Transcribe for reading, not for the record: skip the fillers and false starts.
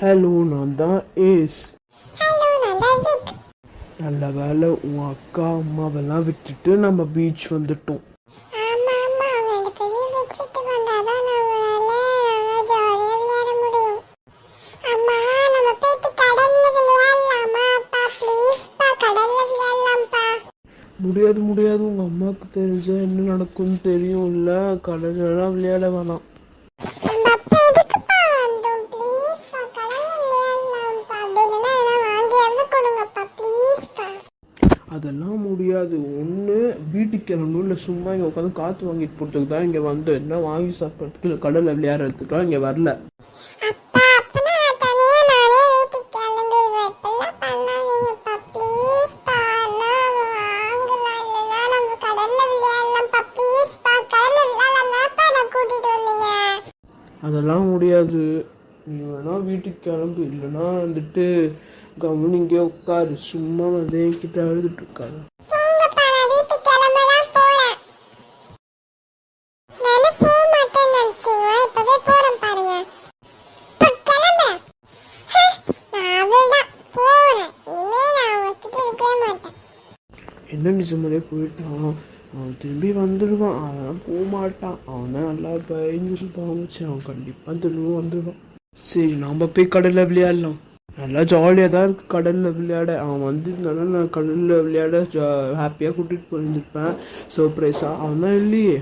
Hello, நான் தான் ace. Hello, நான் தான் ஜிக். நல்ல வேலை, உன் அக்கா அம்மாவெல்லாம் விட்டுட்டு நம்ம பீச் வந்துட்டோம். ஆமா ஆமா, அவங்க ரெண்டு பேரையும் விட்டுட்டு வந்தாதான் நம்மளால ஜாலியா விளையாட முடியும். அம்மா, நம்ம போயிட்டு கடல்ல விளையாடலாமா? அப்பா ப்ளீஸ்ப்பா, கடல்ல விளையாடலாம்ப்பா. முடியாது முடியாது, உங்கள் அம்மாவுக்கு தெரிஞ்சா என்ன நடக்கும்னு தெரியும் இல்லை, கடலெல்லாம் விளையாட வேணாம். நம்ம அப்பா எதுக்குப்பா வந்தோம்? ப்ளீஸ்ப்பா, கடல்ல விளையாடலாம்ப்பா. அப்படி இல்லைன்னா எதனா வாங்கியாவது கொடுங்கப்பா, ப்ளீஸ்ப்பா. அதெல்லாம் முடியாது. ஒன்று வீட்டுக்கு கிளம்பணும், இல்லை சும்மா இங்கே உட்காந்து காற்று வாங்கிட்டு போகிறதுக்கு தான் இங்கே வந்து என்ன வாங்கி சாப்பிட்றதுக்கு இல்லை கடலில் விளையாடுறதுக்குலாம் இங்கே வரல. அப்பா, அப்பனா தனியா நானே வீட்டுக்கு கிளம்பிடுவேன். இப்பெல்லாம் பண்ணாதீங்கப்பா, ப்ளீஸ்ப்பா. நான் வாங்கலாம், இல்லைன்னா நம்ம கடல்ல விளையாடலாம்ப்பா, ப்ளீஸ்ப்பா. கடல்ல விளையாடலாம்ப்பா நான் கூட்டிட்டு வந்தீங்க. அதெல்லாம் முடியாது. நீ வேணா வீட்டுக்கு கிளம்பு, இல்லைன்னா வந்துட்டு கம்முன்னு இங்கே உட்காரு, சும்மா வந்து என்கிட்ட அழுதுட்டு இருக்காரு. போங்கப்பா, நான் வீட்டுக்கு கிளம்பதான் போறேன். நானும் போக மாட்டேன்னு நினைச்சீங்க, இப்பவே போறேன் பாருங்க. இப்போ கிளம்புறேன். நான் அவ்வளவுதான் போறேன். இனிமே நான் வச்சுட்டு இருக்கவே மாட்டேன். என்ன நிஜமாலே போயிட்டான், அவன் திரும்பி வந்துடுவான். அவன் போக மாட்டான், அவன் தான் நல்லா பயந்து சொல்லுவான். அவன் கண்டிப்பாக திரும்பி வந்துடுவான். சரி, நாம் போய் கடலில் விளையாடலாம். நல்லா ஜாலியாக தான் இருக்குது கடலில் விளையாட. அவன் வந்ததுனால நான் கடலில் விளையாட ஹாப்பியாக கூட்டிகிட்டு போயிருந்துருப்பேன் சர்ப்ரைஸாக. அவன் தான் இல்லையே.